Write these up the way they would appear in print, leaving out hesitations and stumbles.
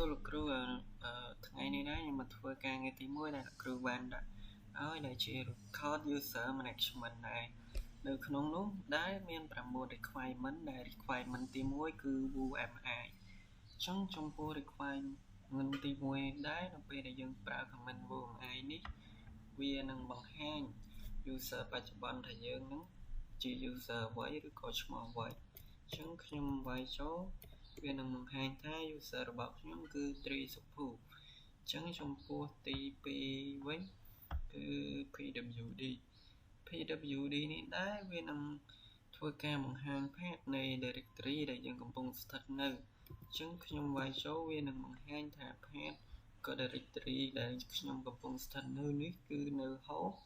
សួរលោកគ្រូថ្ងៃនេះដែរខ្ញុំមកធ្វើការងារទី1ដែលលោកគ្រូបានដាក់ឲ្យដែលជា record user management ដែរនៅក្នុងនោះដែរមាន9 requirement ដែល requirement ទី1គឺ WMI អញ្ចឹងចំពោះ requirement ទី1ដែរនៅពេលដែលយើងប្រើ command WMI នេះវានឹងបង្ហាញ user បច្ចុប្បន្នថាយើងនឹងជា user អ្វីឬក៏ឈ្មោះអ្វីអញ្ចឹងខ្ញុំវាយចូលវានឹងបង្ហាញថា user របស់ខ្ញុំគឺត្រីសុភូអញ្ចឹងចំពោះទី2វិញគឺ PWD នេះដែរវានឹងធ្វើការបង្ហាញ path នៃ directory ដែលយើងកំពុងស្ថិតនៅអញ្ចឹងខ្ញុំវាយចូលវានឹងបង្ហាញថា path ក៏ directory ដែលខ្ញុំកំពុងស្ថិតនៅនេះគឺនៅ host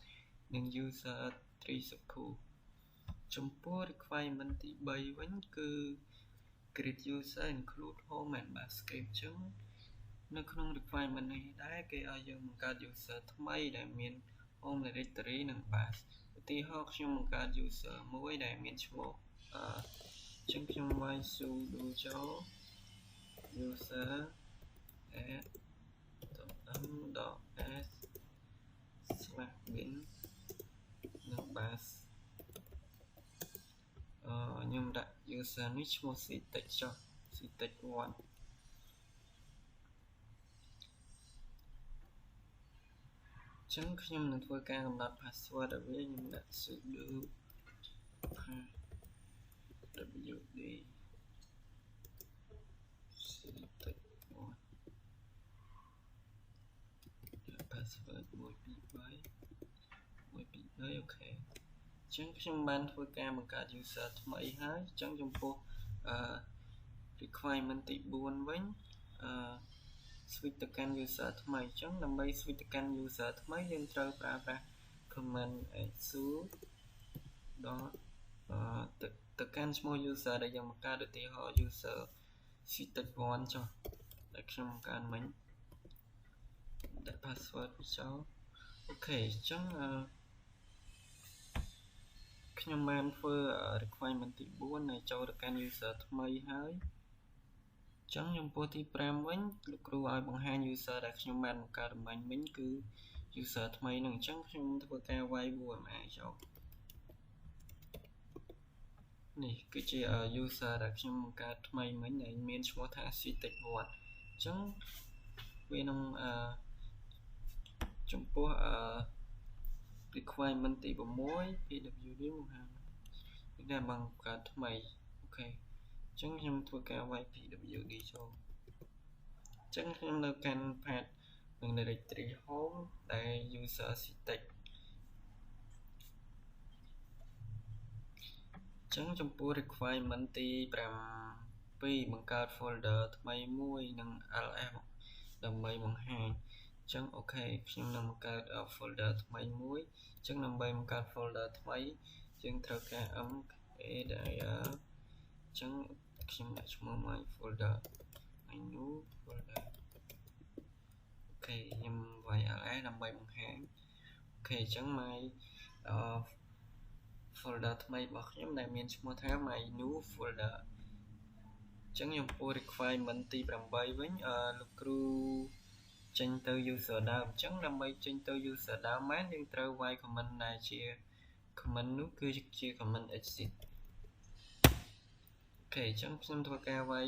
និង user ត្រីសុភូចំពោះ requirement ទី3វិញគឺ create user include home and basket អញ្ចឹងនៅក្នុង requirement នេះដែរគេឲ្យយើងបង្កើត user ថ្មីដែលមាន home directory និង bas ឧទាហរណ៍ខ្ញុំបង្កើត user មួយដែលមានឈ្មោះអញ្ចឹងខ្ញុំវាយ sudo ចូល user add.m.s/bin និង bas ខ្ញុំដាក់ user នេះឈ្មោះ ctech ចុះ ctech 1ចឹងខ្ញុំនឹងធ្វើការកំណត់ password ឲ្យវាខ្ញុំដាក់ sudo wd ctech 1 password 123អូខេអញ្ចឹងខ្ញុំបានធ្វើការបង្កើត user ថ្មីហើយអញ្ចឹងចំពោះrequirement ទី4វិញswitch ទៅកាន់ user ថ្មីអញ្ចឹងដើម្បី switch ទៅកាន់ user ថ្មីយើងត្រូវប្រើប្រាស់ command execute ទៅកាន់ឈ្មោះ user ដែលយើងបង្កើតឧទាហរណ៍ user ctech 1ចុះដែលខ្ញុំបង្កើតមិញដាក់ password វាចូលអូខេអញ្ចឹងខ្ញុំបានធ្វើ requirement ទី4ដែលចូលទៅកាន់ user ថ្មីហើយអញ្ចឹងចំពោះទី5វិញលោកគ្រូឲ្យបង្ហាញ user ដែលខ្ញុំបានបង្កើតមិញគឺ user ថ្មីនឹងអញ្ចឹងខ្ញុំធ្វើការវាយ WMI ចូលនេះគឺជា user ដែលខ្ញុំបង្កើតថ្មីមិញដែលមានឈ្មោះថា ctech 1អញ្ចឹងវានឹងចំពោះrequirement ទី6 PWD បង្ហាញដែលបង្កើតថ្មីអូខេអញ្ចឹងខ្ញុំធ្វើការវាយ PWD ចូលអញ្ចឹងខ្ញុំនៅកាន់ path និង directory home ដែល user ctech អញ្ចឹងចំពោះ requirement ទី7បង្កើត folder ថ្មីមួយនិង ls ដើម្បីបង្ហាញអញ្ចឹងអូខេខ្ញុំនឹងបង្កើត folder ថ្មីមួយអញ្ចឹងដើម្បីបង្កើត folder ថ្មីយើងត្រូវការ mkdir អញ្ចឹងខ្ញុំដាក់ឈ្មោះ my folder my new folder អូខេខ្ញុំវាយ ls ដើម្បីបង្ហាញអូខេអញ្ចឹង my folder ថ្មីរបស់ខ្ញុំដែលមានឈ្មោះថា my new folder អញ្ចឹងខ្ញុំពោល requirement ទី8វិញលោកគ្រូចេញទៅ user ដើមអញ្ចឹងដើម្បីចេញទៅ user ដើមបានយើងត្រូវវាយ command ដែលជា command នោះគឺជា command exit អូខេអញ្ចឹងខ្ញុំធ្វើការវាយ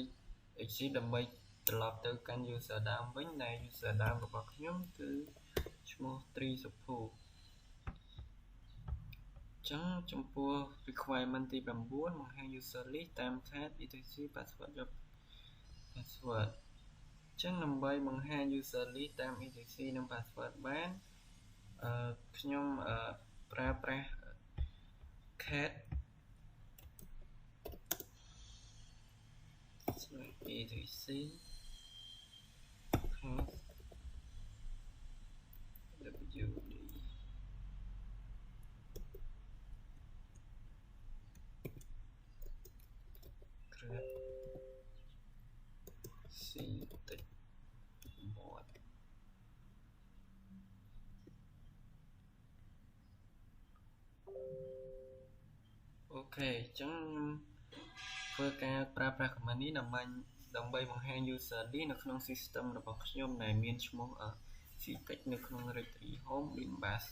exit ដើម្បីត្រឡប់ទៅកាន់ user ដើមវិញដែល user ដើមរបស់ខ្ញុំគឺឈ្មោះត្រីសុភូអញ្ចឹងចំពោះ requirement ទី9បង្ហាញ user list តាម tab etc password password អញ្ចឹងដើម្បីបង្ហាញ user list តាម etc និង password បានខ្ញុំប្រើប្រាស់ cat etc pass wd ctech អូខេអញ្ចឹងធ្វើការប្រើប្រាស់ command នេះ ដើម្បីបង្ហាញ user ID នៅក្នុង system របស់ខ្ញុំដែលមានឈ្មោះ CTEX នៅក្នុង Directory Home Bimbus